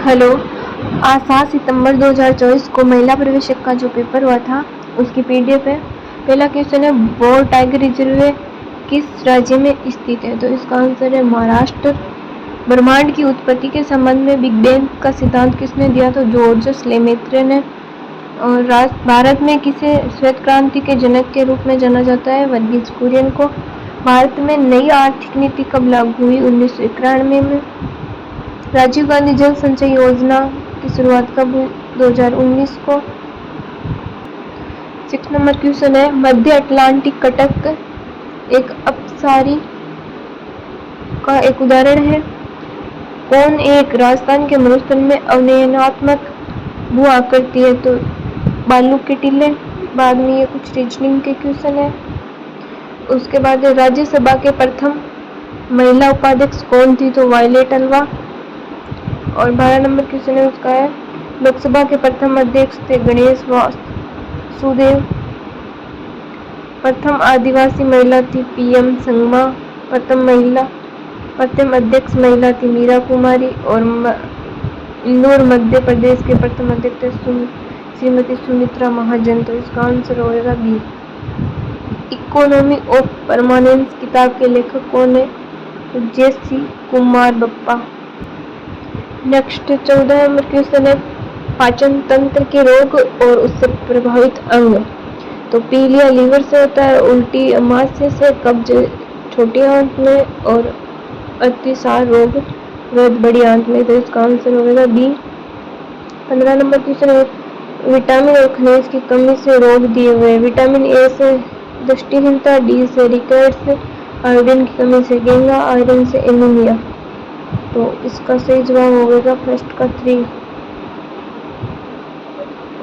Hello. आज 7 सितंबर 2024 को महिला प्रवेशक का जो पेपर हुआ था उसकी पीडीएफ है। पहला क्वेश्चन है, बोर टाइगर रिजर्व किस राज्य में स्थित है? तो इसका आंसर है महाराष्ट्र। ब्रह्मांड की उत्पत्ति के संबंध में बिग बैंग का सिद्धांत किसने दिया? तो जॉर्ज लेमेत्र ने। और भारत में किसे श्वेत क्रांति के जनक के रूप में जाना जाता है? वर्गीज कुरियन को। भारत में नई आर्थिक नीति कब लागू हुई? 1991 में। राजीव गांधी जल संचय योजना की शुरुआत कब हुई? 2019 को। 6 नंबर क्वेश्चन है, मध्य अटलांटिक कटक एक अपसारी का एक उदाहरण है। कौन एक राजस्थान के मरुस्थल में अवनयनात्मक भू आकृति है? तो बालू के टीले। बाद में ये कुछ रीजनिंग के क्वेश्चन है। उसके बाद राज्यसभा के प्रथम महिला उपाध्यक्ष कौन थी? तो वायलेट अल्वा। और 12 नंबर क्वेश्चन है उसका है, लोकसभा के प्रथम अध्यक्ष थे गणेश वासुदेव। प्रथम आदिवासी महिला थी पीएम संगमा। प्रथम अध्यक्ष महिला थी मीरा कुमारी। और इंदौर मध्य प्रदेश के प्रथम अध्यक्ष थे श्रीमती सुमित्रा महाजन। तो इसका आंसर होगा बी। इकोनॉमी ऑफ परमानेंस किताब के लेखक कौन है? तो JC. Kumar Bappa. Next 14 number question है, पाचन तंत्र के रोग और उससे प्रभावित अंग। तो पीलिया लीवर से होता है, उल्टी अमाशय से, कब्ज छोटी आंत में और अतिसार रोग बड़ी आंत में। तो इसका आंसर होगा बी। 15 नंबर क्वेश्चन है, विटामिन और खनिज की कमी से रोग दिए हुए। विटामिन ए से दृष्टिहीनता, डी से रिकेट्स, आयोडीन की कमी से गेंगा, आयरन से एनीमिया। तो इसका सही जवाब होगा फर्स्ट का 3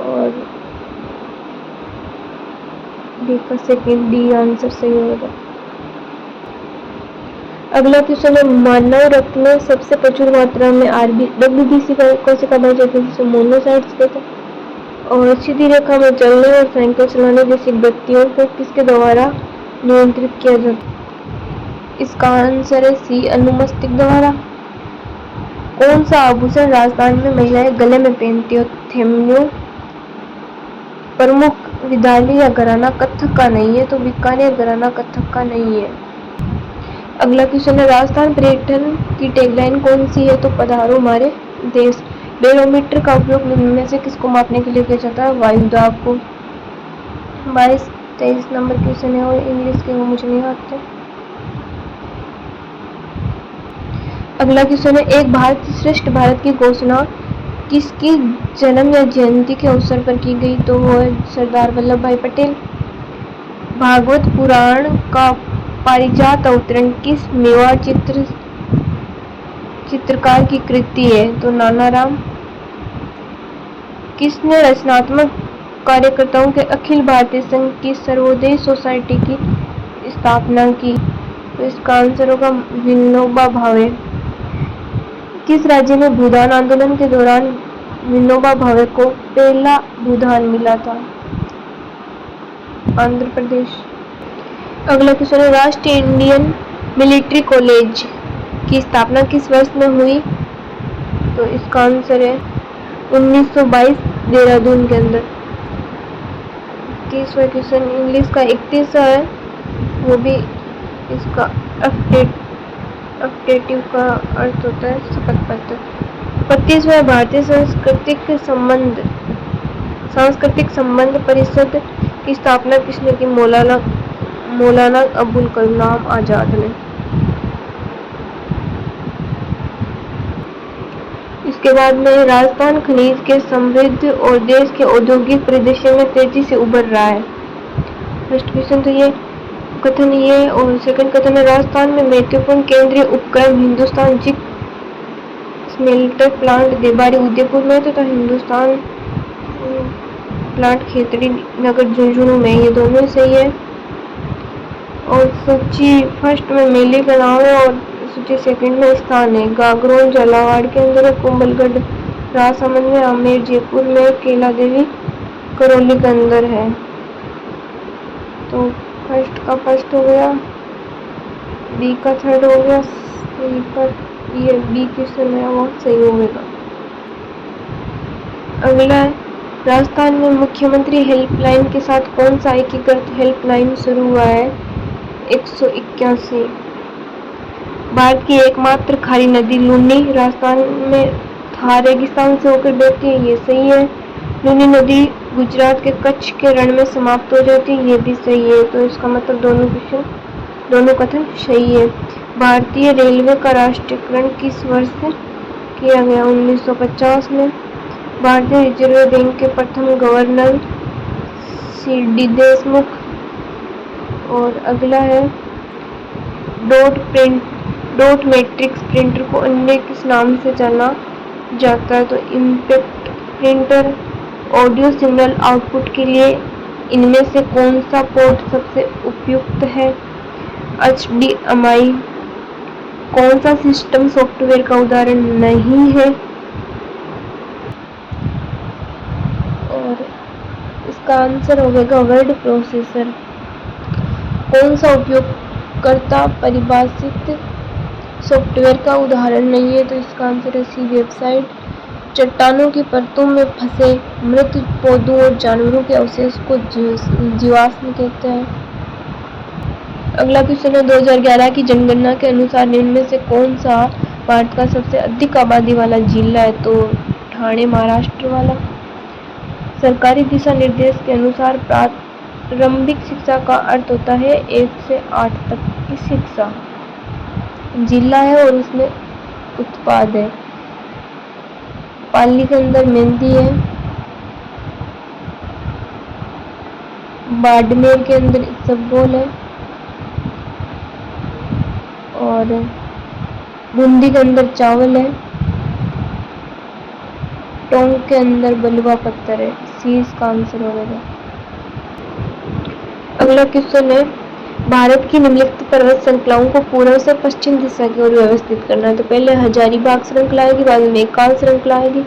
और डी का सेकंड, डी आंसर सही होगा। अगला क्वेश्चन है, मानव रक्त में सबसे प्रचुर मात्रा में WBC कोशिका पाई जाती है जिसे मोनोसाइट्स कहते हैं। और सीधी रेखा में चलने और साइकिल चलाने जैसी गतियों को किसके द्वारा नियंत्रित किया जाता है? इसका आंसर है सी, अनुमस्तिष्क द्वारा। कौन सा आभूषण राजस्थान में महिलाएं गले में पहनती है? थेम्यू। प्रमुख विद्यालय या घराना कथक का नहीं है, तो बीकानेर घराना कथक का नहीं है। अगला क्वेश्चन है, राजस्थान पर्यटन की टैगलाइन कौन सी है? तो पधारो हमारे देश। बैरोमीटर का उपयोग निम्न में से किसको मापने के लिए किया जाता है? वायु दाब को। 23 नंबर क्वेश्चन है और इंग्लिश के वो मुझे नहीं आते। अगला क्वेश्चन है, एक भारत श्रेष्ठ भारत की घोषणा किसकी जन्म या जयंती के अवसर पर की गई? तो वो है सरदार वल्लभ भाई पटेल। भागवत पुराण का पारिजात अवतरण किस मेवा चित्रकार की कृति है? तो नानाराम। किसने रचनात्मक कार्यकर्ताओं के अखिल भारतीय संघ की सर्वोदय सोसाइटी की स्थापना की? तो इसका आंसर होगा विनोबा भावे। किस राज्य में भूदान आंदोलन के दौरान विनोबा भावे को पहला भूदान मिला था? आंध्र प्रदेश। अगला क्वेश्चन है, राष्ट्रीय इंडियन मिलिट्री कॉलेज की स्थापना किस वर्ष में हुई? तो इसका आंसर है 1922 देहरादून के अंदर। 30वां क्वेश्चन इंग्लिश का 31 है, वो भी इसका अपडेटिव का अर्थ होता है शपथ पत्र। 25वां भारतीय सांस्कृतिक संबंध परिषद की स्थापना किसने की? मौलाना अबुल कलाम आजाद ने। इसके बाद में राजस्थान खनिज के समृद्ध और देश के औद्योगिक परिदृश्य में तेजी से उभर रहा है। फर्स्ट क्वेश्चन तो ये कथन ये। और सेकंड कथन है, राजस्थान में महत्वपूर्ण केंद्रीय उपक्रम Hindustan zinc smelter plant Debari Udaipur में, तथा हिंदुस्तान प्लांट खेतड़ी नगर झुंझुनू में। ये दोनों सही है। और सूची फर्स्ट में मेले का नाम है और सूची सेकंड में स्थान है। गागरोन झालावाड़ के अंदर है, कुंभलगढ़ राजसमंद में, आमेर जयपुर में, केला देवी करौली के अंदर है। तो फर्स्ट का फर्स्ट हो गया, बी का थर्ड हो गया, सी पर ये बी क्वेश्चन है वो सही होगा। अगला है, राजस्थान में मुख्यमंत्री हेल्पलाइन के साथ कौन सा एकीकृत हेल्पलाइन शुरू हुआ है? 181। भारत की एकमात्र खारी नदी लूनी राजस्थान में थार रेगिस्तान से होकर बहती है, ये सही है। लूनी नदी गुजरात के कच्छ के रण में समाप्त हो जाती है, ये भी सही है। तो इसका मतलब दोनों कथन सही है। भारतीय रेलवे का राष्ट्रीयकरण किस वर्ष किया गया? 1950 में। भारतीय रिजर्व बैंक के प्रथम गवर्नर सी.डी. देशमुख। और अगला है, डॉट मैट्रिक्स प्रिंटर को अन्य किस नाम से जाना जाता है? तो impact printer. Audio signal output के लिए इनमें से कौन सा पोर्ट सबसे उपयुक्त है? HDMI। कौन सा सिस्टम सॉफ्टवेयर का उदाहरण नहीं है? और इसका आंसर होगा वर्ड प्रोसेसर। कौन सा उपयोगकर्ता परिभाषित सॉफ्टवेयर का उदाहरण नहीं है? तो इसका आंसर है सी वेबसाइट। चट्टानों की परतों में फंसे मृत पौधों और जानवरों के अवशेष को जीवाश्म कहते हैं। अगला क्वेश्चन है, 2011 की जनगणना के अनुसार निम्न में से कौन सा भारत का सबसे अधिक आबादी वाला जिला है? तो ठाणे महाराष्ट्र वाला। सरकारी दिशा निर्देश के अनुसार प्रारंभिक शिक्षा का अर्थ होता है 1 से 8 तक की शिक्षा। जिला है और उसमें उत्पाद है। पाली के अंदर मेहंदी है। बाड़मेर के अंदर इसबगोल है। और बूंदी के अंदर चावल है। टोंक के अंदर बलुआ पत्थर है। सी इसका आंसर होगा। अगला क्वेश्चन है, भारत की निम्नलिखित पर्वत श्रृंखलाओं को पूर्व से पश्चिम दिशा की ओर व्यवस्थित करना है। तो पहले हजारीबाग श्रृंखला आएगी, बाद में एकाल श्रृंखला आएगी,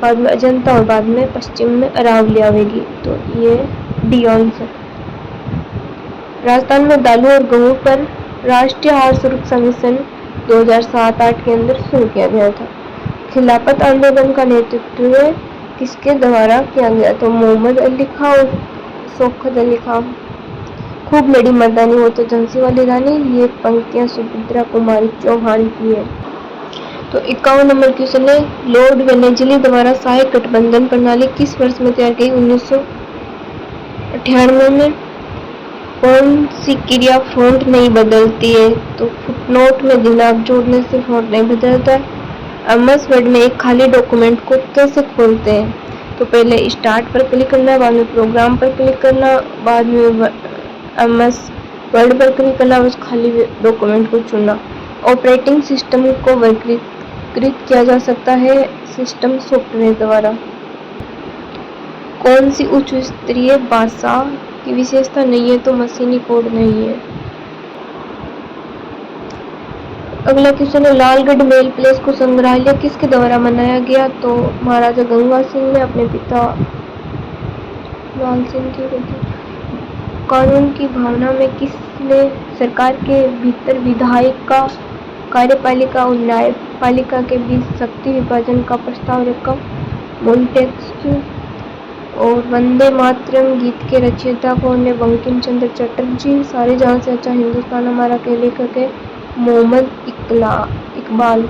बाद में अजंता और बाद में पश्चिम में अरावली आएगी। तो ये डी आंसर। राजस्थान में दालों और गेहूं पर राष्ट्रीय आहार सुरक्षा मिशन 2007-8 के अंदर शुरू किया गया था। खिलाफत आंदोलन का नेतृत्व किसके द्वारा किया गया? तो मोहम्मद अली खां और शौकत अली खां। खूब लड़ी मर्दानी हो तो झांसी वाली रानी, ये पंक्तियां सुभद्रा कुमारी चौहान की है। तो 51 नंबर क्वेश्चन है, लॉर्ड वेलेस्ली द्वारा सहायक गठबंधन प्रणाली किस वर्ष में तैयार की? 1998 में। कौन सी क्रिया फ़ॉन्ट नहीं बदलती है? तो फुटनोट में दिनांक जोड़ने से फ़ॉन्ट नहीं बदलता है। MS वर्ड में एक खाली डॉक्यूमेंट को कैसे खोलते हैं? तो पहले स्टार्ट पर क्लिक करना, बाद में प्रोग्राम पर क्लिक करना, बाद में MS वर्ड पर क्लिक करना, उस खाली डॉक्यूमेंट को चुनना। ऑपरेटिंग सिस्टम को वर्गीकृत किया जा सकता है सिस्टम सॉफ्टवेयर द्वारा। कौन सी उच्च स्तरीय भाषा की विशेषता नहीं है? तो मशीनी कोड नहीं है। अगला क्वेश्चन है, लालगढ़ मेल प्लेस को संग्रहालय किसके द्वारा बनाया गया? तो महाराजा गंगा सिंह ने अपने पिता लाल सिंह की वजह। कानून की भावना में किसने सरकार के भीतर विधायिका का कार्यपालिका और न्यायपालिका के बीच शक्ति विभाजन का प्रस्ताव रखा? मोंटेस्क्यू। और वंदे मातरम गीत के रचयिता कौन है? बंकिम चंद्र चटर्जी। सारे जहां से अच्छा हिंदुस्तान हमारा के लेखक है मोहम्मद इकबाल।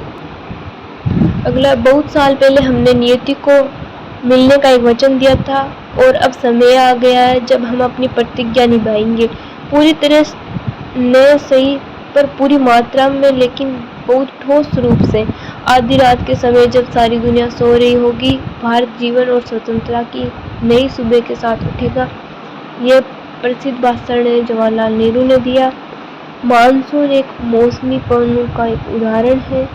अगला, बहुत साल पहले हमने नियति को मिलने का एक वचन दिया था और अब समय आ गया है जब हम अपनी प्रतिज्ञा निभाएंगे। पूरी तरह न सही पर पूरी मात्रा में, लेकिन बहुत ठोस रूप से। आधी रात के समय जब सारी दुनिया सो रही होगी, भारत जीवन और स्वतंत्रता की नई सुबह के साथ उठेगा। यह प्रसिद्ध भाषण है जवाहरलाल नेहरू ने दिया। मानसून एक मौसमी पवनों का एक उदाहरण है।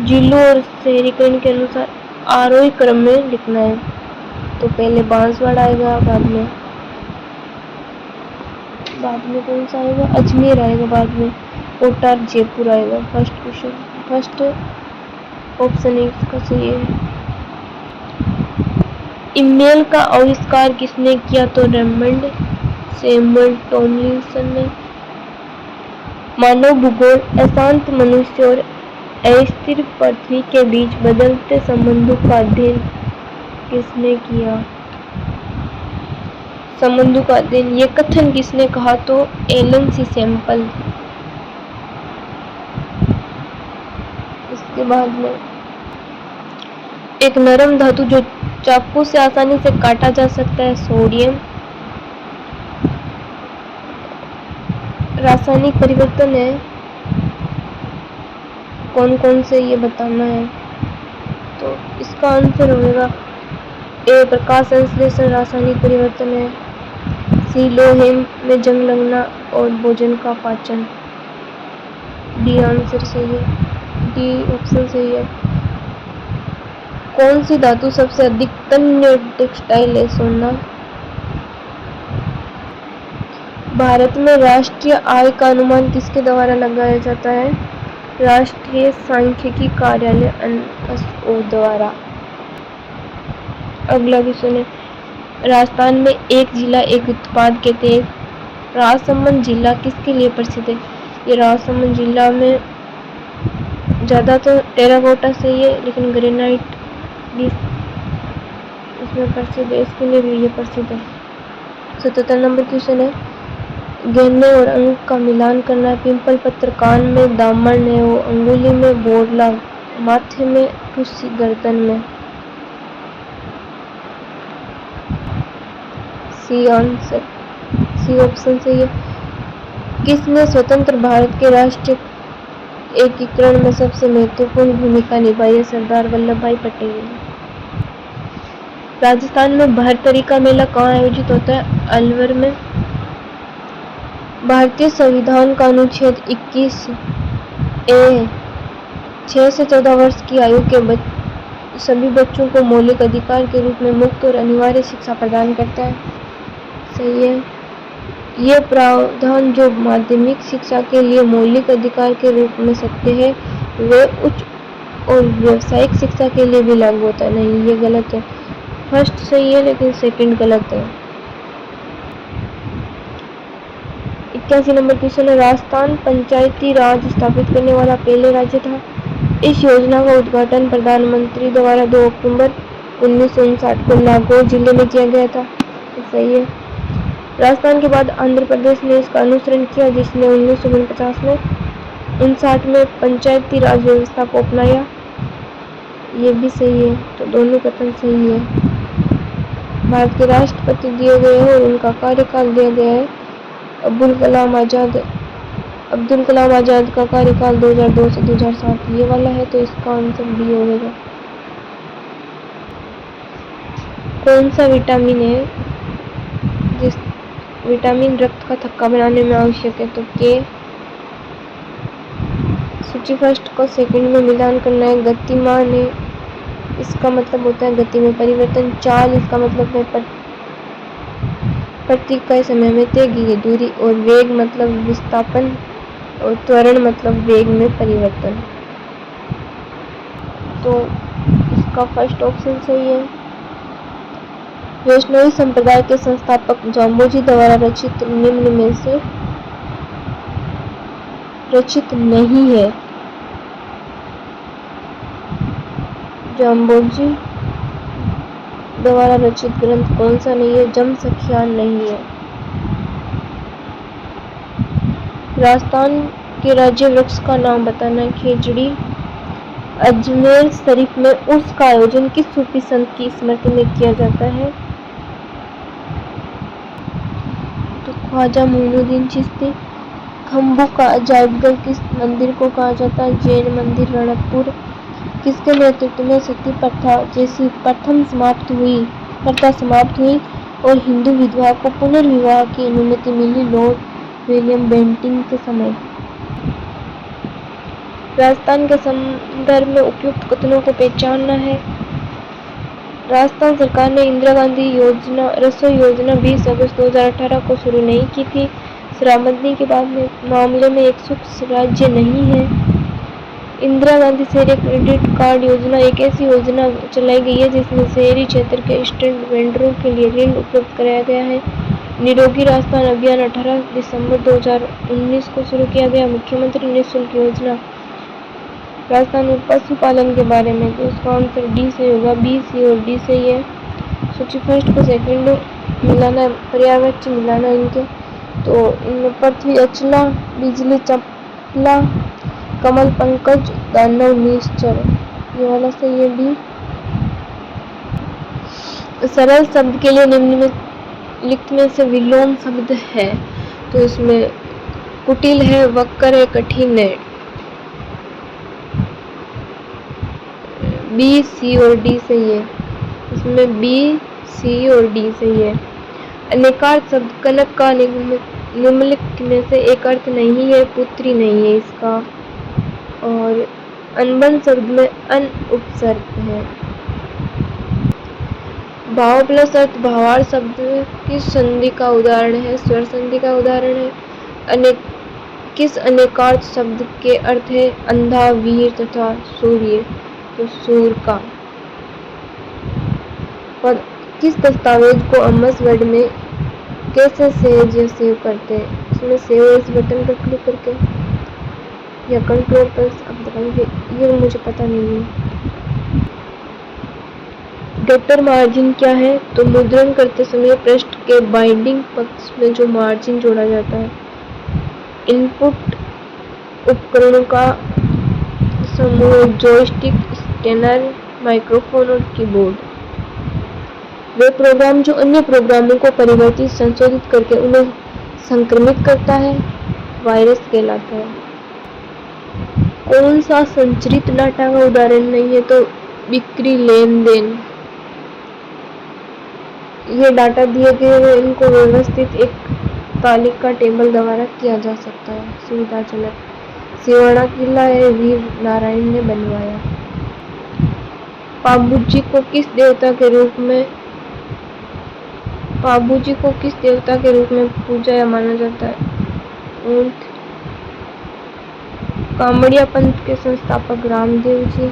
जिलों और शहरीकरण के अनुसार आरोही क्रम में लिखना है। तो पहले बांसवाड़ा आएगा, बाद में कौन सा आएगा? अजमेर आएगा, बाद में कोटा जयपुर आएगा। फर्स्ट ऑप्शन इसका सही है। ईमेल का आविष्कार किसने किया? तो रेमंड सैमुअल टॉमलिंसन ने। मानव भूगोल अशांत मनुष्य और अस्थिर पृथ्वी के बीच बदलते संबंधों का अध्ययन किसने किया? संबंधों का अध्ययन ये कथन किसने कहा? तो एलन सी सैंपल। इसके बाद में एक नरम धातु जो चाकू से आसानी से काटा जा सकता है, सोडियम। रासायनिक परिवर्तन है, कौन कौन से ये बताना है। तो इसका आंसर होगा ए प्रकाश संश्लेषण रासायनिक परिवर्तन है, सी लोहे में जंग लगना और भोजन का पाचन। डी आंसर सही है, डी ऑप्शन सही है। कौन सी धातु सबसे अधिक तन्य टेक्सटाइल है? सोना। भारत में राष्ट्रीय आय का अनुमान किसके द्वारा लगाया जाता है? राष्ट्रीय सांख्यिकी कार्यालय NSO द्वारा। अगला क्वेश्चन है, राजस्थान में एक जिला एक उत्पाद के तहत राजसमंद जिला किसके लिए प्रसिद्ध है? ये राजसमंद जिला में ज़्यादा तो टेराकोटा सही है, लेकिन ग्रेनाइट भी इसमें प्रसिद्ध है, इसके लिए भी ये प्रसिद्ध है। 77 नंबर क्वेश्चन है, गहने और अंग का मिलान करना, पिंपल पत्र, कान में दामन है वो, अंगुली में बोरला, माथे में टुसी, गर्दन में। सी आंसर, सी ऑप्शन सही है। किसने स्वतंत्र भारत के राष्ट्रीय एकीकरण में सबसे महत्वपूर्ण भूमिका निभाई है? सरदार वल्लभ भाई पटेल। राजस्थान में बहत्तरी का मेला कहाँ आयोजित होता है? अलवर में। भारतीय संविधान का अनुच्छेद 21A 6 से 14 वर्ष की आयु के सभी बच्चों को मौलिक अधिकार के रूप में मुफ्त और अनिवार्य शिक्षा प्रदान करता है। सही है। ये प्रावधान जो माध्यमिक शिक्षा के लिए मौलिक अधिकार के रूप में सत्य है, वे उच्च और व्यावसायिक शिक्षा के लिए भी लागू होता है। नहीं, ये गलत है। फर्स्ट सही है लेकिन सेकंड गलत है। 81 नंबर क्वेश्चन है, राजस्थान पंचायती राज स्थापित करने वाला पहले राज्य था। इस योजना का उद्घाटन प्रधानमंत्री द्वारा 2 अक्टूबर 1959 को नागौर जिले में किया गया था। सही है। राजस्थान के बाद आंध्र प्रदेश ने इसका अनुसरण किया, जिसने 1949 में 59 में पंचायती राज व्यवस्था को अपनाया। ये भी सही है, तो दोनों कथन सही है। भारत के राष्ट्रपति दिए गए हैं और उनका कार्यकाल दिया गया है अब्दुल कलाम आजाद का कार्यकाल 2002 से 2007 ये वाला है, तो इसका आंसर बी होगा। कौन सा विटामिन है जिस विटामिन रक्त का थक्का बनाने में आवश्यक है? तो के। सूची फर्स्ट को सेकंड में मिलान करना है। गतिमान है, इसका मतलब होता है गति में परिवर्तन। चाल, इसका मतलब है प्रतिक्रिया समय में तय की गई दूरी। और वेग मतलब विस्थापन, और त्वरण मतलब वेग में परिवर्तन। तो इसका फर्स्ट ऑप्शन सही है। वैष्णवी संप्रदाय के संस्थापक जाम्बोजी द्वारा रचित निम्न में से रचित नहीं है। जाम्बोजी द्वारा रचित ग्रंथ कौन सा नहीं है? जमसख्यान नहीं है। राजस्थान के राज्य वृक्ष का नाम बताना है। खेजड़ी। अजमेर शरीफ में उर्स का आयोजन किस सूफी संत की स्मृति में किया जाता है? तो ख्वाजा मोइनुद्दीन चिश्ती। खम्बू का अजायबघर किस मंदिर को कहा जाता है? जैन मंदिर, रणकपुर। किसके नेतृत्व में सती प्रथा जैसी प्रथा समाप्त हुई और हिंदू विधवा को पुनर्विवाह की अनुमति मिली? लॉर्ड विलियम बेंटिंक के समय। राजस्थान के संदर्भ में उपयुक्त कथनों को पहचानना है। राजस्थान सरकार ने इंदिरा गांधी रसोई योजना 20 अगस्त 2018 को शुरू नहीं की थी। शराबबंदी के बाद में मामले में एक सुख राज्य नहीं है। इंदिरा गांधी शहरी क्रेडिट कार्ड योजना एक ऐसी योजना चलाई गई है जिसमें शहरी क्षेत्र के स्ट्रीट वेंडरों के लिए ऋण उपलब्ध कराया गया है। निरोगी राजस्थान अभियान 18 दिसंबर 2019 को शुरू किया गया। मुख्यमंत्री निःशुल्क योजना राजस्थान में पशुपालन के बारे में, तो इसका आंसर डी से होगा, बी, सी और डी सही है। सूची फर्स्ट को सेकंड मिलाना, पर्यायवाची मिलाना इनके, तो इनमें पृथ्वी अचला, बिजली चपला, कमल पंकज, दानव निश्चर, ये वाला सही है डी। सरल शब्द के लिए निम्नलिखित में से विलोम शब्द है, तो इसमें कुटिल है, वक्र है, कठिन है, बी, सी और डी सही है। इसमें बी, सी और डी सही है। अनेकार्थ शब्द कनक का निम्नलिखित में से एक अर्थ नहीं है, पुत्री नहीं है इसका। और अनबन शब्द में अन उपसर्ग है। भाव प्लस अर्थ भावार्थ शब्द किस संधि का उदाहरण है? स्वर संधि का उदाहरण है। किस अनेकार्थ शब्द के अर्थ है अंधा, वीर तथा सूर्य? तो सूर का। और किस दस्तावेज को एमएस वर्ड में कैसे सहेज या सेव करते हैं? इसमें सेव इस बटन पर क्लिक करके या कंट्रोल प्लस अब दबाएंगे, ये मुझे पता नहीं है। डेप्टर मार्जिन क्या है? तो मुद्रण करते समय पृष्ठ के बाइंडिंग पक्ष में जो मार्जिन जोड़ा जाता है। इनपुट उपकरणों का समूह, जॉयस्टिक, स्कैनर, माइक्रोफोन और कीबोर्ड। वे प्रोग्राम जो अन्य प्रोग्रामों को परिवर्तित, संशोधित करके उन्हें संक्रमित करता है, वायरस कहलाता है। कौन सा संचरित डाटा का उदाहरण नहीं है? तो बिक्री, लेन देन। ये डाटा दिए गए हैं, इनको व्यवस्थित एक तालिका टेबल द्वारा किया जा सकता है, सुविधाजनक। सिवाना किला है, वीर नारायण ने बनवाया। पाबूजी को किस देवता के रूप में पूजा या माना जाता है? ऊंट। कामड़िया पंथ के संस्थापक रामदेव जी।